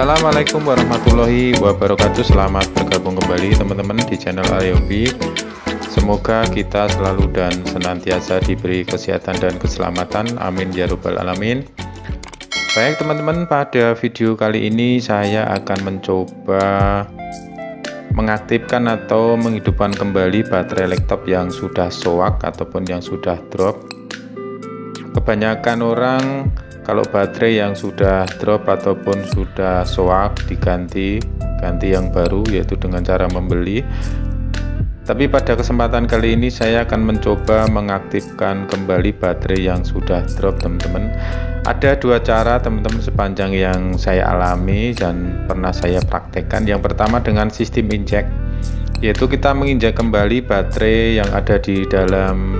Assalamualaikum warahmatullahi wabarakatuh. Selamat bergabung kembali teman-teman di channel Aryobi. Semoga kita selalu dan senantiasa diberi kesehatan dan keselamatan, amin ya rabbal alamin. Baik teman-teman, pada video kali ini saya akan mencoba mengaktifkan atau menghidupkan kembali baterai laptop yang sudah soak ataupun yang sudah drop. Kebanyakan orang kalau baterai yang sudah drop ataupun sudah soak ganti yang baru, yaitu dengan cara membeli. Tapi pada kesempatan kali ini saya akan mencoba mengaktifkan kembali baterai yang sudah drop teman-teman. Ada dua cara teman-teman sepanjang yang saya alami dan pernah saya praktekkan. Yang pertama dengan sistem injek, yaitu kita menginjak kembali baterai yang ada di dalam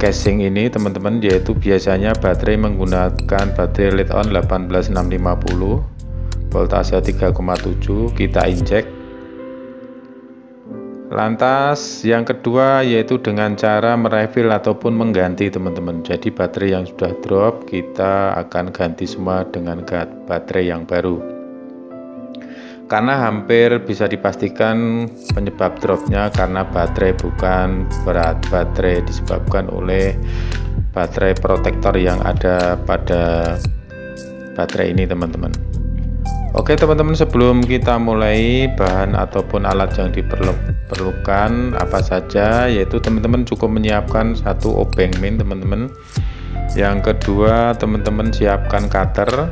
casing ini teman-teman, yaitu biasanya baterai menggunakan baterai lead-on 18650 voltase 3,7, kita injek. Lantas yang kedua yaitu dengan cara merefill ataupun mengganti teman-teman. Jadi baterai yang sudah drop kita akan ganti semua dengan baterai yang baru. Karena hampir bisa dipastikan penyebab dropnya karena baterai bukan berat, baterai disebabkan oleh baterai protektor yang ada pada baterai ini teman-teman. Oke teman-teman, sebelum kita mulai, bahan ataupun alat yang diperlukan apa saja, yaitu teman-teman cukup menyiapkan satu obeng min teman-teman. Yang kedua teman-teman siapkan cutter.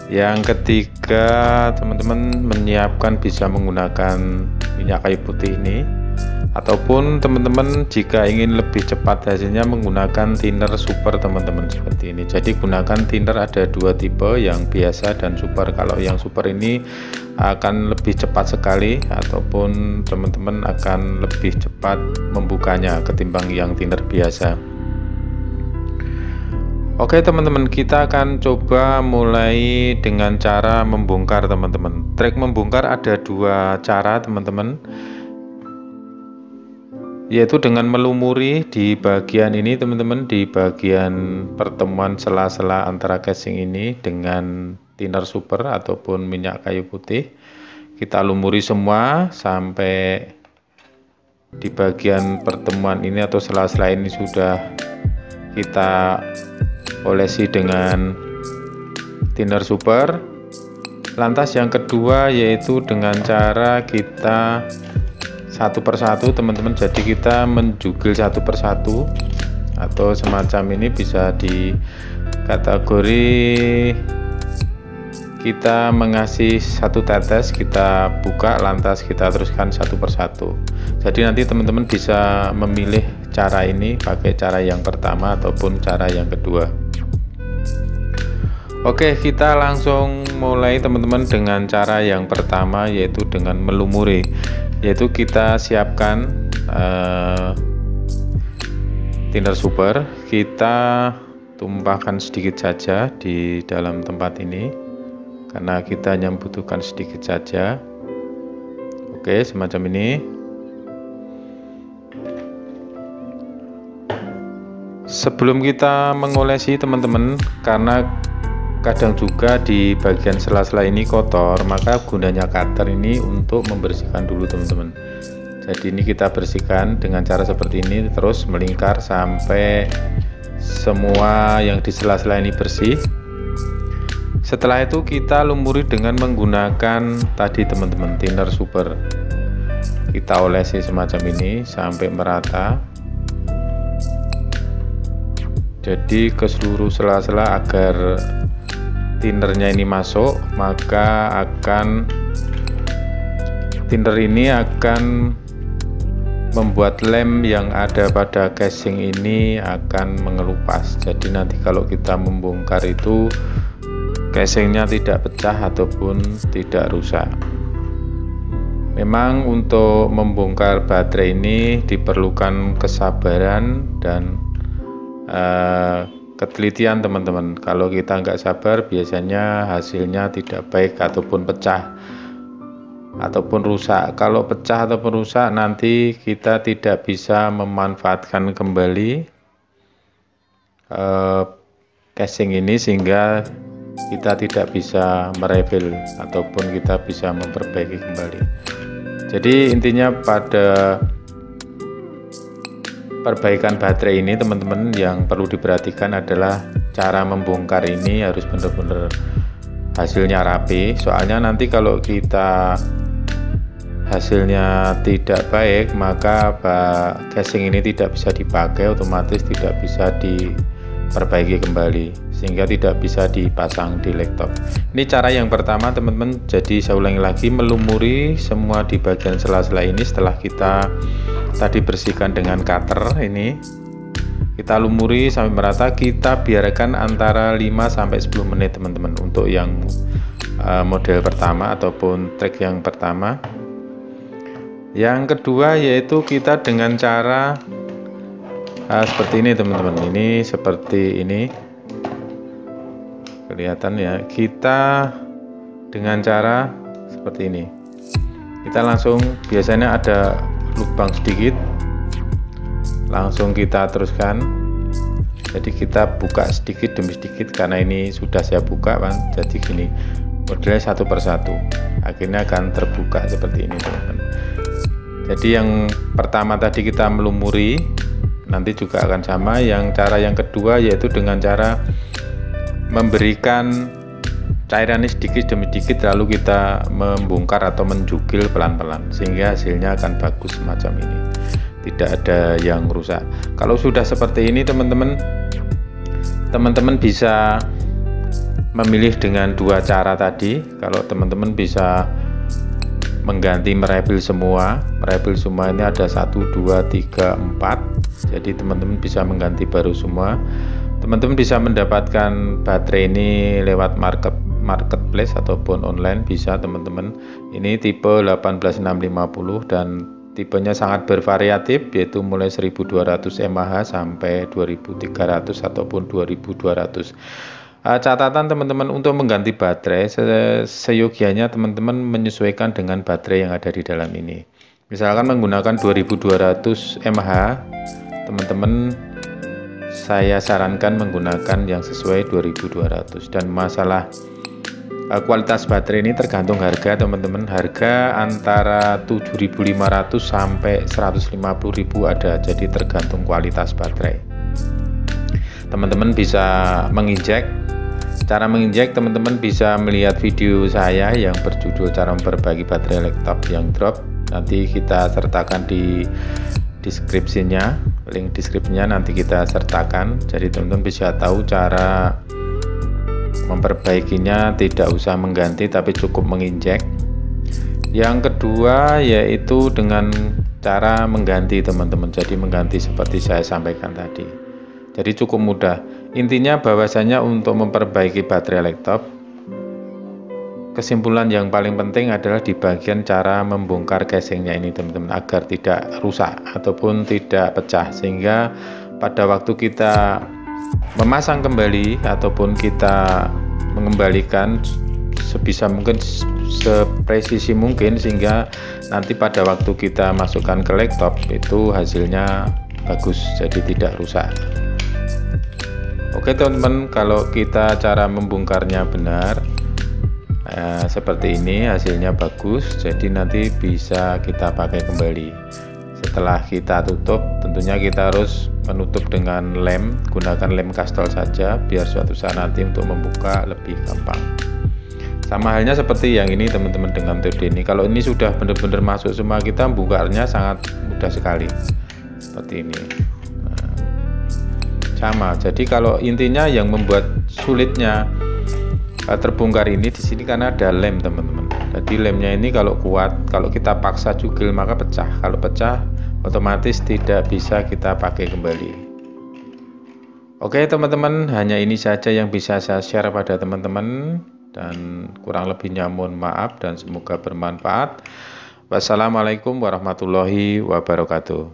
Yang ketiga teman-teman menyiapkan bisa menggunakan minyak kayu putih ini, ataupun teman-teman jika ingin lebih cepat hasilnya menggunakan thinner super teman-teman seperti ini. Jadi gunakan thinner, ada dua tipe, yang biasa dan super. Kalau yang super ini akan lebih cepat sekali ataupun teman-teman akan lebih cepat membukanya ketimbang yang thinner biasa. Oke teman-teman, kita akan coba mulai dengan cara membongkar teman-teman. Trik membongkar ada dua cara teman-teman, yaitu dengan melumuri di bagian ini teman-teman, di bagian pertemuan sela-sela antara casing ini dengan thinner super ataupun minyak kayu putih. Kita lumuri semua sampai di bagian pertemuan ini atau sela-sela ini sudah kita olesi dengan thinner super. Lantas yang kedua yaitu dengan cara kita satu persatu teman-teman. Jadi kita menjugil satu persatu atau semacam ini, bisa di kategori kita mengasih satu tetes, kita buka lantas kita teruskan satu persatu. Jadi nanti teman-teman bisa memilih cara ini, pakai cara yang pertama ataupun cara yang kedua. Oke, kita langsung mulai teman-teman dengan cara yang pertama, yaitu dengan melumuri. Yaitu kita siapkan thinner super, kita tumpahkan sedikit saja di dalam tempat ini karena kita hanya membutuhkan sedikit saja. Oke, semacam ini. Sebelum kita mengolesi teman-teman, karena kadang juga di bagian sela-sela ini kotor, maka gunanya cutter ini untuk membersihkan dulu teman-teman. Jadi ini kita bersihkan dengan cara seperti ini, terus melingkar sampai semua yang di sela-sela ini bersih. Setelah itu kita lumuri dengan menggunakan tadi teman-teman thinner super. Kita olesi semacam ini sampai merata, jadi ke seluruh sela-sela agar thinnernya ini masuk. Maka thinner ini akan membuat lem yang ada pada casing ini akan mengelupas. Jadi nanti kalau kita membongkar itu casingnya tidak pecah ataupun tidak rusak. Memang untuk membongkar baterai ini diperlukan kesabaran dan ketelitian teman-teman. Kalau kita nggak sabar, biasanya hasilnya tidak baik ataupun pecah ataupun rusak. Kalau pecah ataupun rusak, nanti kita tidak bisa memanfaatkan kembali casing ini, sehingga kita tidak bisa merefill ataupun kita bisa memperbaiki kembali. Jadi intinya pada perbaikan baterai ini teman-teman, yang perlu diperhatikan adalah cara membongkar ini harus benar-benar hasilnya rapi. Soalnya nanti kalau kita hasilnya tidak baik, maka casing ini tidak bisa dipakai, otomatis tidak bisa diperbaiki kembali, sehingga tidak bisa dipasang di laptop. Ini cara yang pertama teman-teman. Jadi saya ulangi lagi, melumuri semua di bagian sela-sela ini. Setelah kita tadi bersihkan dengan cutter ini, kita lumuri sampai merata, kita biarkan antara 5-10 menit teman-teman untuk yang model pertama ataupun track yang pertama. Yang kedua yaitu kita dengan cara seperti ini teman-teman. Ini seperti ini, kelihatan ya. Kita dengan cara seperti ini, kita langsung, biasanya ada lubang sedikit, langsung kita teruskan. Jadi kita buka sedikit demi sedikit, karena ini sudah saya buka kan. Jadi gini, modelnya satu persatu, akhirnya akan terbuka seperti ini teman-teman. Jadi yang pertama tadi kita melumuri, nanti juga akan sama. Yang cara yang kedua yaitu dengan cara memberikan cairan ini sedikit demi sedikit, lalu kita membongkar atau menjukil pelan-pelan, sehingga hasilnya akan bagus semacam ini, tidak ada yang rusak. Kalau sudah seperti ini teman-teman bisa memilih dengan dua cara tadi. Kalau teman-teman bisa mengganti merefill semua ini ada 1, 2, 3, 4. Jadi teman-teman bisa mengganti baru semua. Teman-teman bisa mendapatkan baterai ini lewat marketplace ataupun online, bisa teman-teman. Ini tipe 18650 dan tipenya sangat bervariatif, yaitu mulai 1200 mAh sampai 2300 ataupun 2200. Catatan teman-teman, untuk mengganti baterai seyogianya teman-teman menyesuaikan dengan baterai yang ada di dalam ini. Misalkan menggunakan 2200 mAh, teman-teman saya sarankan menggunakan yang sesuai 2200. Dan masalah kualitas baterai ini tergantung harga teman-teman. Harga antara 7.500 sampai 150.000 ada, jadi tergantung kualitas baterai. Teman-teman bisa menginjek. Cara menginjek teman-teman bisa melihat video saya yang berjudul cara memperbaiki baterai laptop yang drop. Nanti kita sertakan di deskripsinya, link deskripsinya nanti kita sertakan. Jadi teman-teman bisa tahu cara memperbaikinya, tidak usah mengganti tapi cukup menginjek. Yang kedua yaitu dengan cara mengganti teman-teman. Jadi mengganti seperti saya sampaikan tadi. Jadi cukup mudah. Intinya bahwasanya untuk memperbaiki baterai laptop, kesimpulan yang paling penting adalah di bagian cara membongkar casingnya ini teman-teman, agar tidak rusak ataupun tidak pecah, sehingga pada waktu kita memasang kembali ataupun kita mengembalikan sebisa mungkin, sepresisi mungkin, sehingga nanti pada waktu kita masukkan ke laptop itu hasilnya bagus, jadi tidak rusak. Oke teman-teman, kalau kita cara membongkarnya benar seperti ini, hasilnya bagus, jadi nanti bisa kita pakai kembali. Setelah kita tutup, tentunya kita harus menutup dengan lem, gunakan lem kastol saja biar suatu saat nanti untuk membuka lebih gampang. Sama halnya seperti yang ini teman-teman, dengan metode ini. Kalau ini sudah benar-benar masuk semua, kita bukanya sangat mudah sekali seperti ini. Sama. Jadi kalau intinya yang membuat sulitnya terbongkar ini di sini karena ada lem teman-teman. Jadi lemnya ini kalau kuat, kalau kita paksa jugil maka pecah. Kalau pecah otomatis tidak bisa kita pakai kembali. Oke teman-teman, hanya ini saja yang bisa saya share pada teman-teman, dan kurang lebihnya mohon maaf dan semoga bermanfaat. Wassalamualaikum warahmatullahi wabarakatuh.